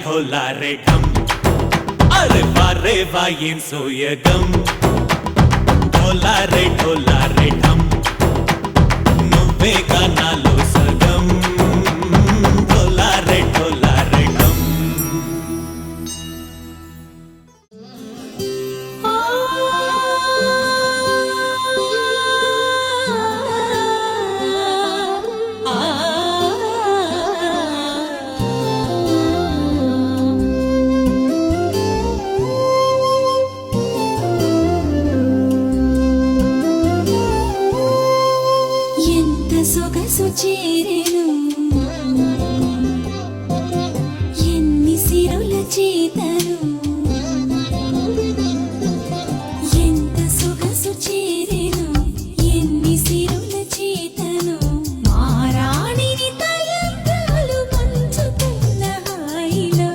ढोला रे ढम अरे वाह ఏం సోయగం ढोला रे ढम నువ్వే గానాలో సగం ढोला रे ढम ఎన్ని సిరుల చేతను ఎంత సొగసు చేరెను ఎన్ని సిరుల చేతను మారాణిని తలంబ్రాలు పంచుతున్న హాయిలో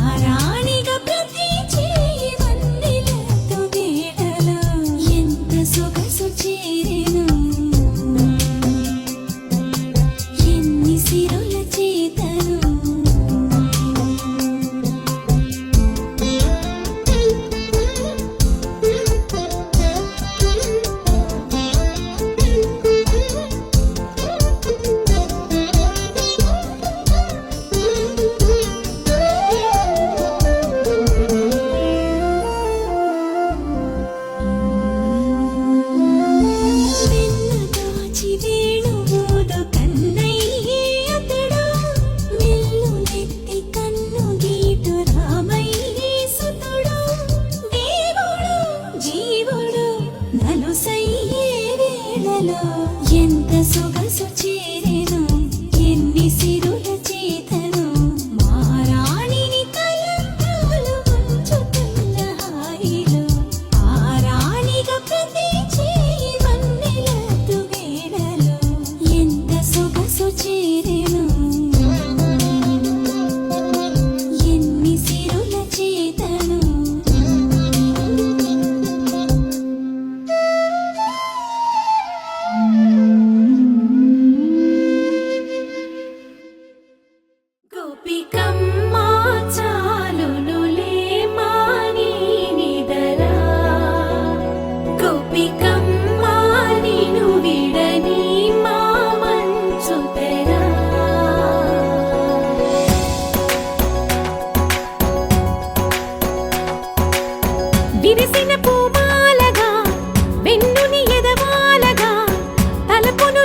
ఆరాణిగా ప్రతి చేయి వందిలతో వేళలో ఎంత సొగసు చేరెను సిరుల చేతను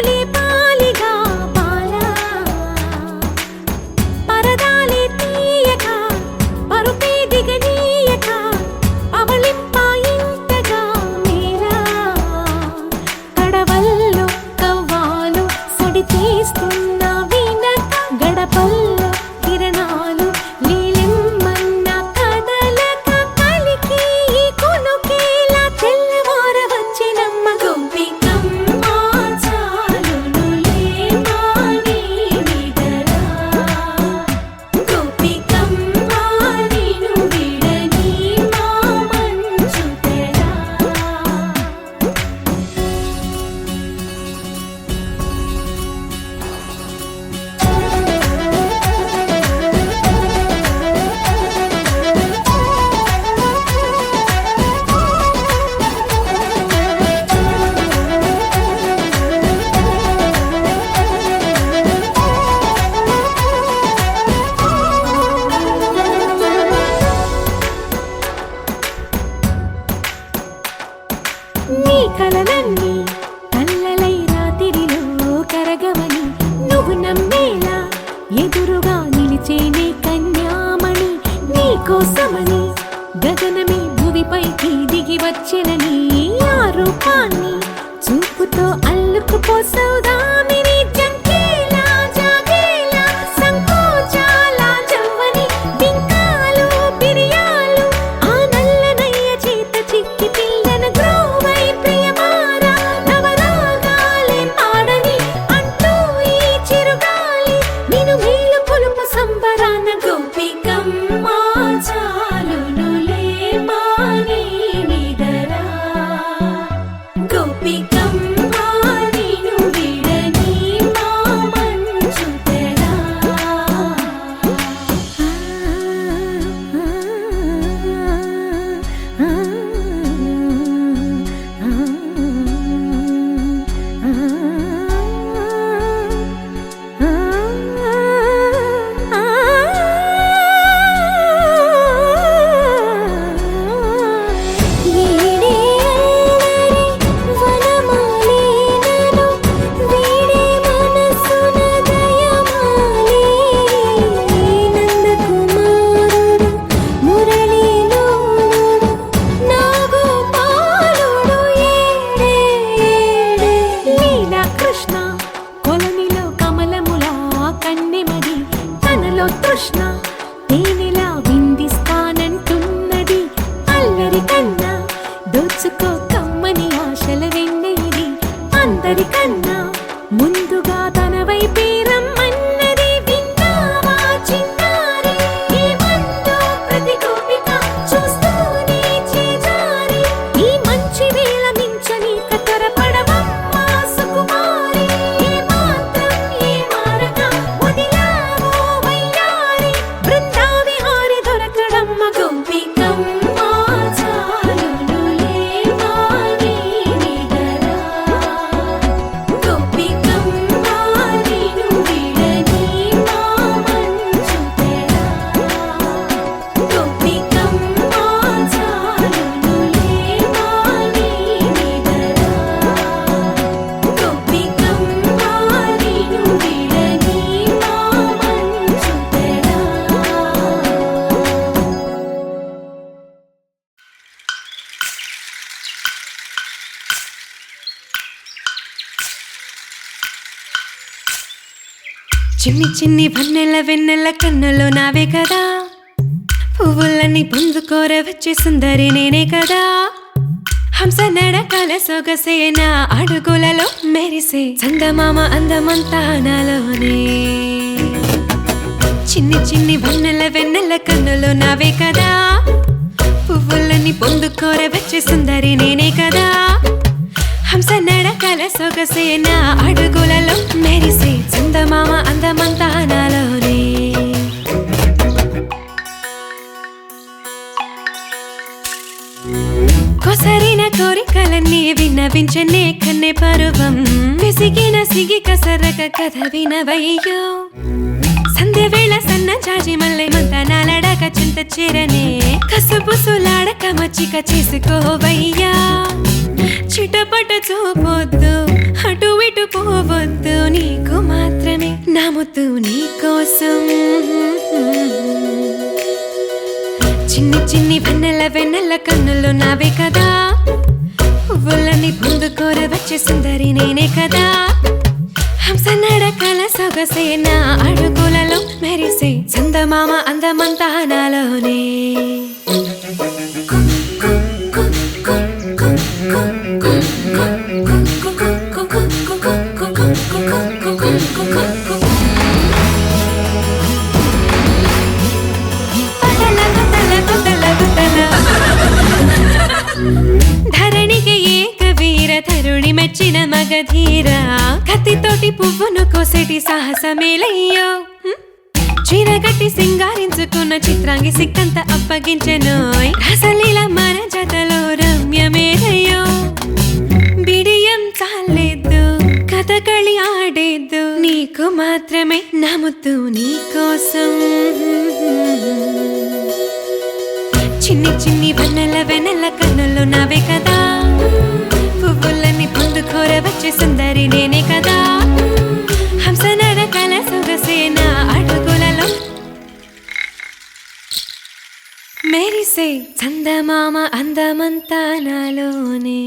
పూలే పాలిగా పాలా పరదాలే తీయక పరుపే దిగనీయక అవలింప ఇంతగా మేరా కడవల్లో కవ్వాలు సడి చేస్తున్న వినక గడపల్లో కిరణాలు నీలిమ్మన్న కదలక కలికి ఈ కొనుకేలా తెల్లవార వచ్చినమ్మ గోపికమ్మ చాలునులే మాని నిదరా గోపికమ్మ నిను విడని మా మంచు తెరా నీ కలలన్నీ కల్లలై రాత్రిలో కరగవని నువ్వు నమ్మేలా ఎదురుగా నిలిచేనే కన్యామణి నీ కోసమని గగనమే భువిపైకి దిగి వచ్చెనని ఆ రూపాన్ని చూపుతో అల్లుకుపోసౌదామిని జంకేలా జాగేలా సంకోచాల జవ్వని బింకాలు బిరియాలు ఆ నల్లనయ్య చేత చిక్కి పిల్లన గ్రోవై ప్రియమారా నవరాగాలే పాడని అంటూ ఈ చిరుగాలి నిన్ను మేలు పొలుపు సంబరాన గోపికమ్మ చాలునులే మాని నిదరా గోపికమ్మ నిను విడని మా మంచు తెరా కృష్ణ కొలనిలో కమలములా కన్నెమది తనలో తృష్ణ తేనెలా విందిస్తానంటున్నది అల్లరి కన్నా దోచుకో కమ్మని ఆశల వెన్నెయిది అందరికన్నా ముందుగా తన వైపే రమ్మన్నది విన్నావా చిన్నారి ఏమందో ప్రతి గోపిక చూస్తూనే చేజారి ఈ మంచి వేళ మించని కతరపడవమ్మ సుకుమారి ఏ మాత్రం ఏ మారక వదిలావో వయ్యారి బృందావిహారి దొరకడమ్మ గోపికమ్మ చాలునులే మాని నిదరా గోపికమ్మ నిను విడని మా మంచు తెరా గోపికమ్మ చాలునులే మాని నిదరా గోపికమ్మ నిను విడని మా మంచు తెరా చిన్ని చిన్ని వన్నెల వెన్నెల కన్నులో నావే కదా పువ్వులన్నీ పొందుకోర వచ్చే సుందరి నేనే కదా హంస నడకల సొగసే నా అడుగులలో మెరిసే చందమామ అందమంతా నాలోనే చిన్ని చిన్ని వన్నెల వెన్నెల కన్నులో నావే కదా పువ్వులన్నీ పొందుకోర వచ్చే సుందరి నేనే కదా హంస నడకల సొగసే నా అడుగులలో మెరిసే చందమామ అందమంతా నాలోనే కొసరిన కోరికలన్నీ విన్నవించనే కన్నె పరువం విసిగిన సిగి కసరక కథ వినవయ్యో సంధ్య వేళ సన్న జాజి మల్లె మంత నాలడాక చింత చేరనే కసుబుసులాడక మచ్చిక చేసుకోవయ్యా చిటపట చూపొద్దు అటు ఇటు పోవద్దు నీకు మాత్రమే నా ముద్దు నీ కోసం చిన్ని చిన్ని వెన్నెల కన్నులు నావే కదా పువ్వులని పొందుకోర వచ్చే సుందరి నేనే కదా హంస నడకల సొగసే నా అడుగులలో మెరిసే చందమామ అందమంతా నాలోనే ధరణికి ఏక వీర తరుణి మెచ్చిన మగధీర కత్తితోటి పువ్వును కోసేటి సాహసమేలయ్యో చీరగట్టి సింగారించుకున్న చిత్రాంగి సిక్కంత అప్పగించెనోయ్ రసలీల మన జతలో రమ్యమేరయ్యో బిడియం చాలేదు కథకళి ఆడేద్దు నీకు మాత్రమే నా ముద్దు నీ కోసం చిన్ని చిన్ని వెన్నెల కన్నులు నావే కదా పువ్వులని పొందుకోర వచ్చే సుందరి నేనే కదా హంస నడకల సొగసే నా అడుగులలో మెరిసే చందమామ అందమంతా నాలోనే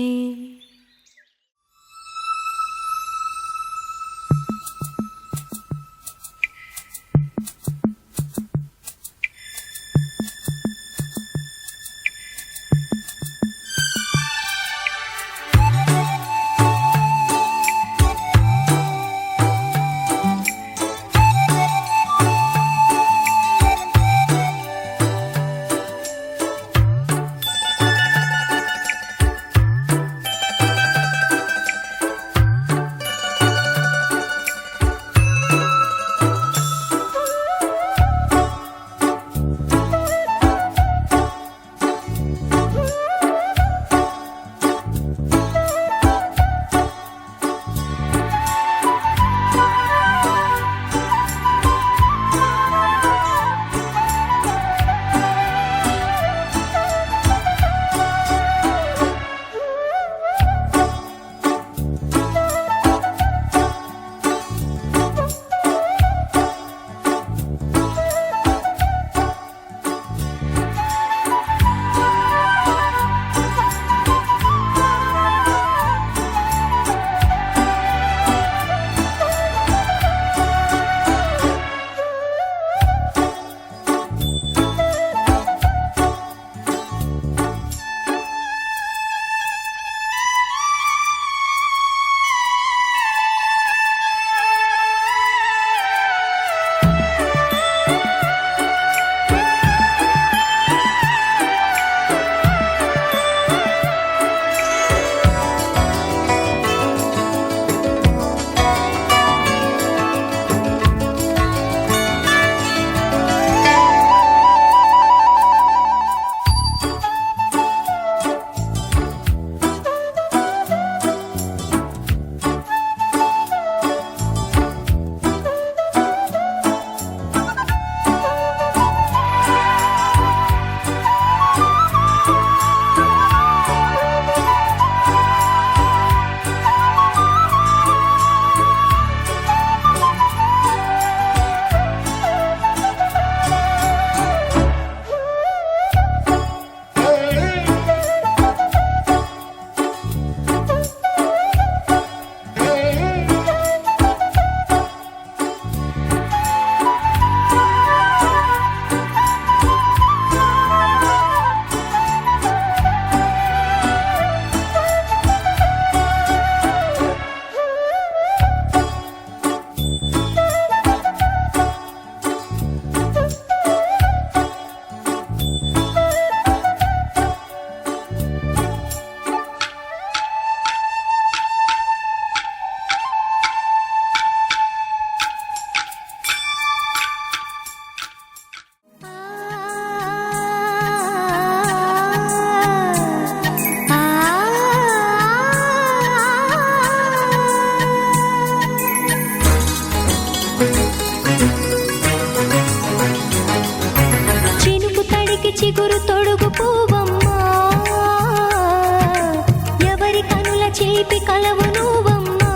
చిగురు తొడుగు పూవమ్మా, ఎవరి కనుల చేపి కలవు నువ్వమ్మా.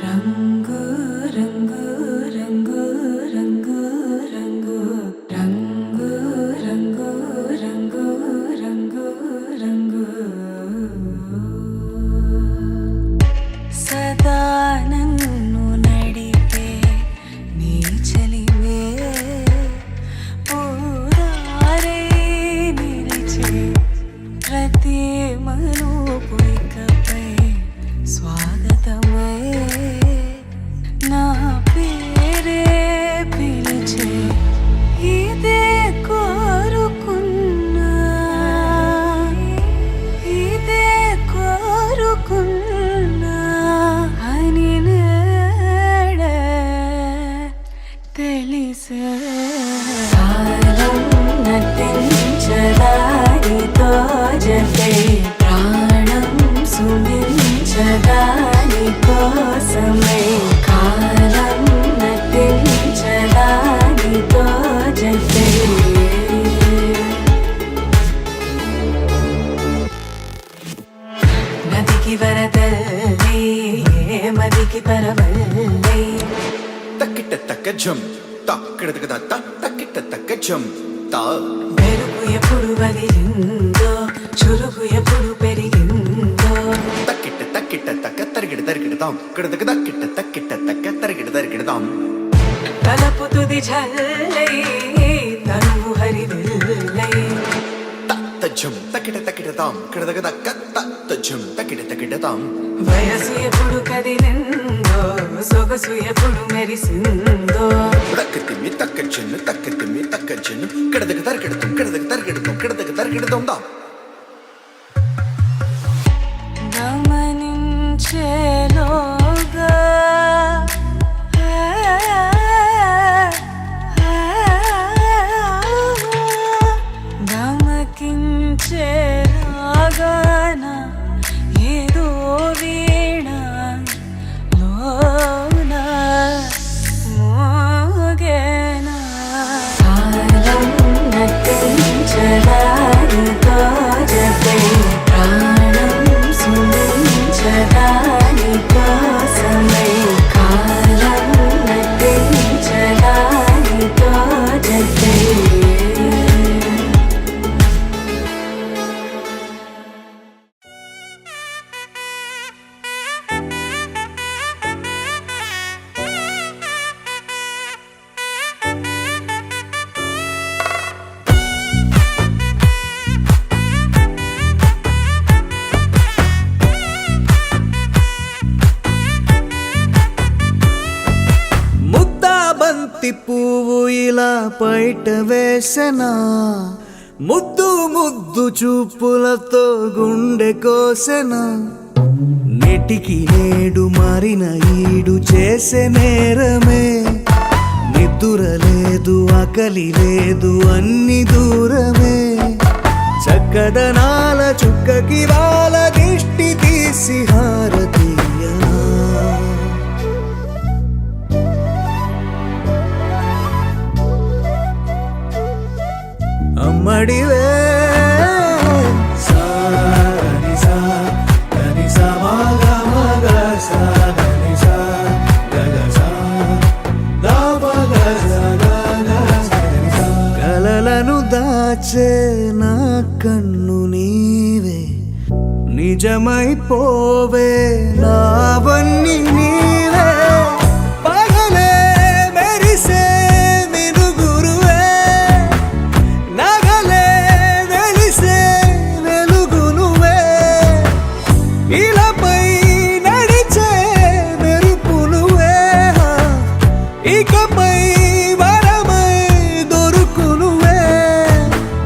రంగు రంగు రంగు రంగు రంగు రంగు రంగు రంగు రంగు రంగు సదా నన్ను నడిపే నీ చలివే పూరారే నిలిచే ప్రతి మనుపుకపై స్వాగతమై నా పేరే పిలిచే ఇదే కోరుకున్నా ఇదే కోరుకున్నా అని నేడే తెలిసే కాలం నటించదానితో జతే ప్రాణం సుమించదాని కోసమై కాలం నటించదానితో జతే నదికి వరదల్లి మదికి పరవల్లి తక్కిట తక్క జం తక్కిడ తక్కిట తక్క జం తా మెరుపు ఎప్పుడు వదిలిందో చురుకు ఎప్పుడు పెరిగిందో తక్కిట తక్క తరిగిడదాం కిడదక తక్కిట తక్క తరిగిడదాం తలపు తుది జల్లై తనువు హరివిల్లై తజ్జం తక్కిటదాం కిడదక తజ్జం తక్కిటదాం వయసు ఎప్పుడు కదిలిందో సొగసు ఎప్పుడు మెరిసిందో తక్కతిమ్మి తక్కజన్ను కిడదక తరిగిడదాం దా గమనించేలోగా గమకించేలాగాన ఏదో వీణ లోన మోగేనా కాలం నటించదానితో జతే ప్రాణం సుమించదాని కోసమై కాలం నటించదానితో జతే ముద్దాబంతి పువ్వు ఇలా బయట వేసెనా ముద్దు ముద్దు చూపులతో గుండె కోసెనా నెటికి నేడు మారిన ఈడు చేసే నేరమే నిద్దుర లేదు ఆకలి లేదు అన్ని దూరమే చక్కదనాల చుక్కకి వాళ్ళ దిష్టి తీసి హారతీయనా అమ్మడివే కలలను దాచే నా కన్ను నీవే నిజమైపోవే నావన్నీ నీవే పగలే మెరిసే మినుగురువే నగలే వెలిసే వెలుగునువే ఇలాపై నడిచే మెరుపునువే ఇకపై వరమై దొరుకునువే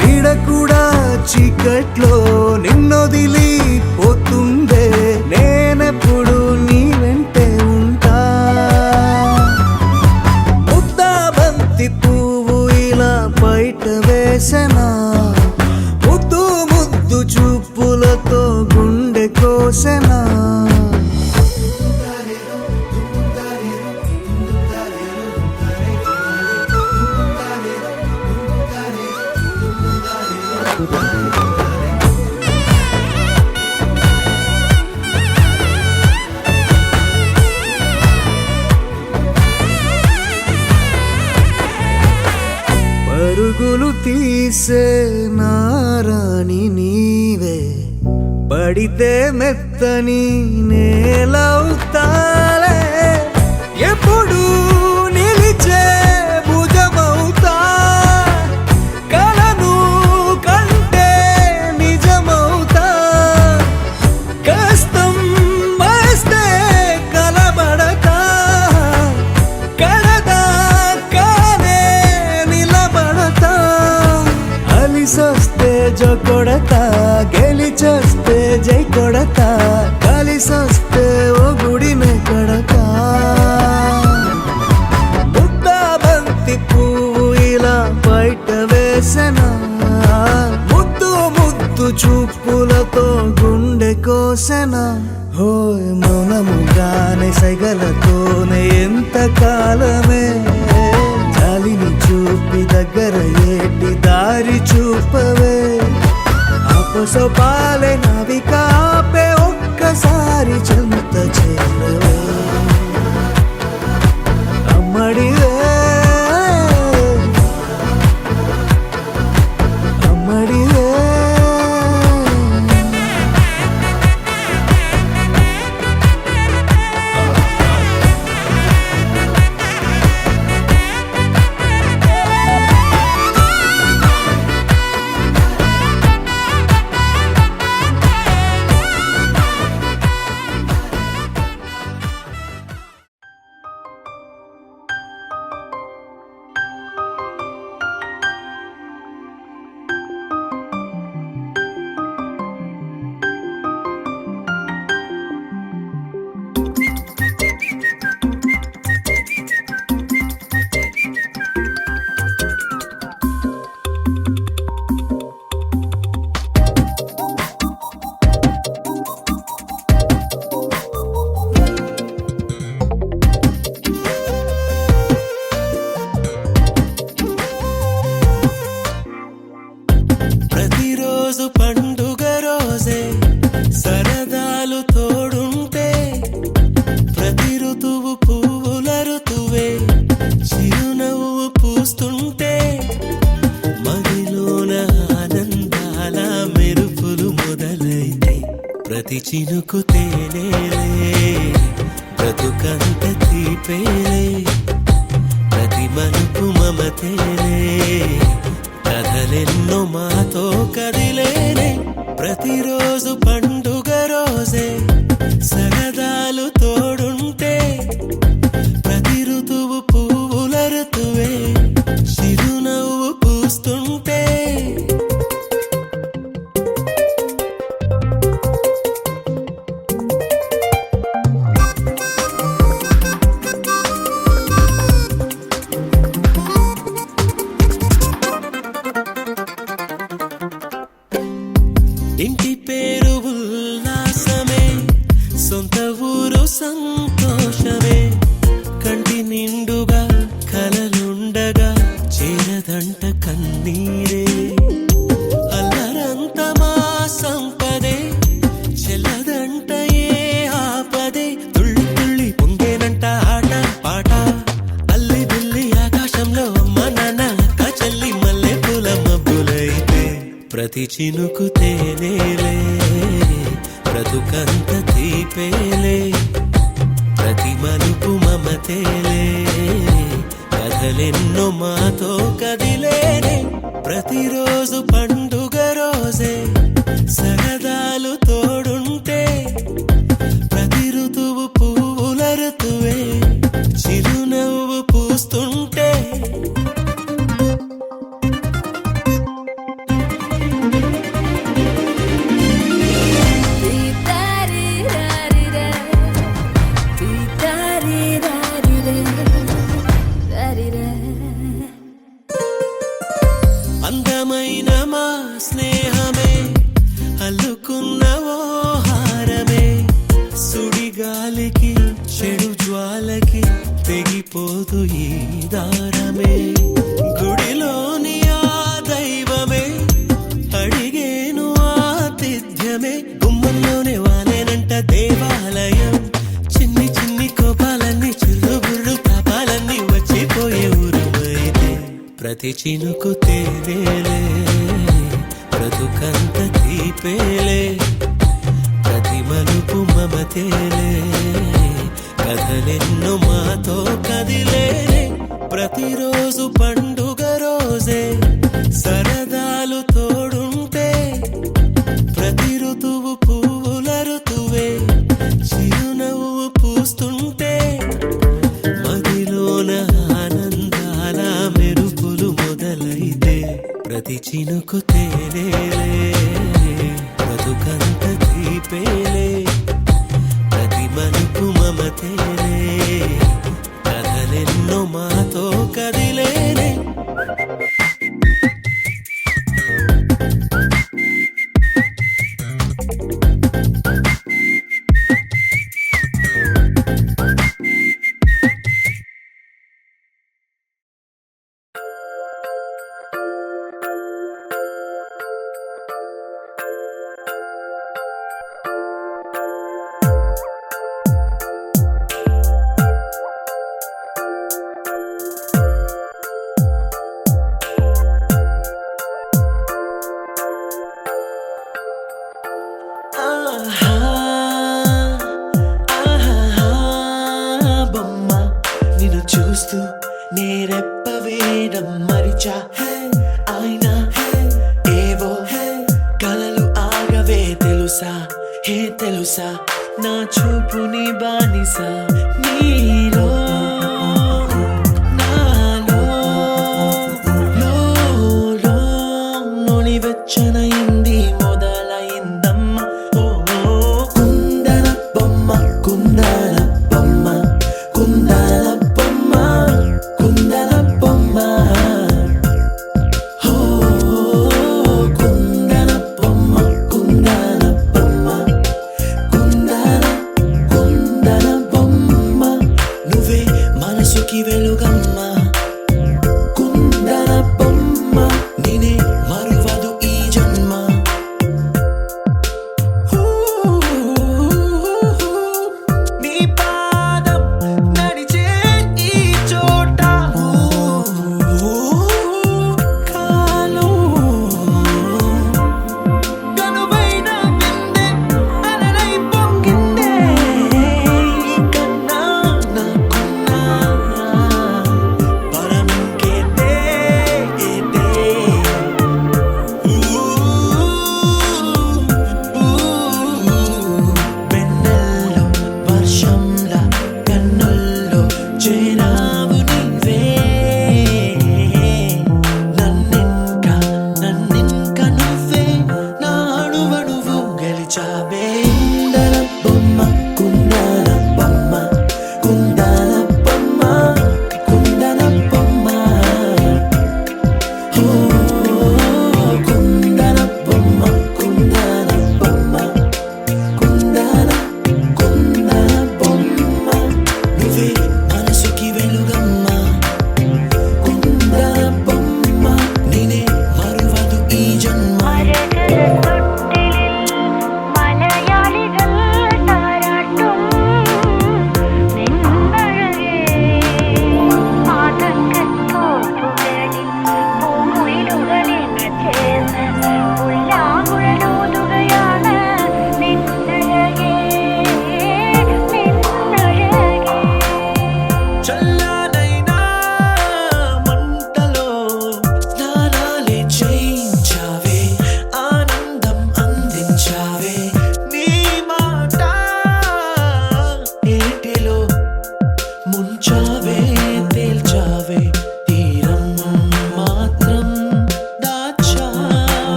నీడ కూడా చీకట్లో నిన్నొదిలి పోతుందే నేనెప్పుడు నీ వెంటే ఉంటా ముద్దాబంతి పువ్వు ఇలా బయట వేసెనా ముద్దు ముద్దు చూపులతో గుండె కోసెనా పరుగులు తీసే నారాణి నీవే, పడితే మెత్తని నేలవుతాలే, ఎప్పుడు నిలిచే భుజమవుతా, కలను కంటే నిజమవుతా, కష్టం వస్తే కలబడతా, కడదాకానే నిలబడతా, అలిసొస్తే జో కొడతా, గెలిచొస్తే జై కొడతా, కలిసొస్తే ఓ గుడినే కడతా. ముద్దా బంతి పువ్వు ఇలా బయట వేసెనా, ముద్దు ముద్దు చూపులతో గుండె కోసెనా, హోయ్ మౌనముగానే సైగలతోనే ఎంత కాలమే, జాలిని చూపి దగ్గర ఏటి దారి చూపవే, అపసొపాలే నవికాపే ఒక్కసారి చెంత చేరవే, అమ్మడివే అమ్మడివే. ప్రతిరోజు పండుగ రోజే సరదాలు తోడుంటే, ప్రతి ఋతువు పువ్వుల ఋతువే చిరునవ్వు పూస్తుంటే, మదిలోన ఆనందాల మెరుపులు మొదలైతే, ప్రతి చినుకు తేనేలే బ్రతుకంత తీపేలే, ప్రతి మలుపు మమతేలే కథలెన్నో మాతో కదిలేనే, ప్రతిరోజు పండుగ రోజే సరదాలు తోడుంటే, ప్రతి ఋతువు పువ్వుల ఋతువే చిరునవ్వు పూస్తుంటే. ఇంటి పేరు ఉల్లాసమే, సొంత ఊరు సంతోషమే, కంటి నిండుగా కలలుండగా చేరదంట కన్నీరే, అల్లరంత మా సంపదే చెల్లదంట ఏ ఆపదే, తుళ్ళి తుళ్ళి పొంగేనంట ఆట పాట, అల్లి బిల్లి ఆకాశంలో అమ్మ నాన్న అక్క చెల్లి మల్లె పూల మబ్బులైతే, ప్రతి చినుకు తేనేలే బ్రతుకంత తీపేలే, ప్రతి మలుపు మమతేలే కథలెన్నో మాతో కదిలేనే, ప్రతిరోజు పండుగ రోజే సరదాలు తోడుంటే, ప్రతి ఋతువు పువ్వుల ఋతువే చిరునవ్వు పూస్తుంటే. అందమైన మా స్నేహమే అల్లుకున్న ఓ హారమే, సుడిగాలికి చెడు జ్వాలకి తెగిపోదు ఈ దారమే, గుడిలోని ఆ దైవమే అడిగేను ఆతిథ్యమే, గుమ్మంలోనే వాలేనంట దేవాలయం, చిన్ని చిన్ని కోపాలన్నీ చిల్లు బుర్రు తాపాలన్నీ వచ్చిపోయే ఊరుమైతే, ప్రతి చినుకు తేనేలే బ్రతుకంత తీపేలే ప్రతి మలుపు మమతేలే కథలెన్నో మాతో కదిలే ప్రతిరోజు పండుగ రోజే సరదాలు తోడుంటే ప్రతి ఋతువు పువ్వుల ఋతువే చిరునవ్వు పూస్తుంటే మదిలోన ఆనందాల మెరుపులు మొదలైతే ప్రతి చినుకు తేనేలే బ్రతుకంత తీపేలే ప్రతి మలుపు మమతేలే కథలెన్నో మాతో కదిలేనే బొమ్మ నిన్ను చూస్తూ నేరెప్ప వేయడం మరిచా అయినా ఏవో కలలు ఆగవే తెలుసా హే తెలుసా నా చూపుని బానిసా నీ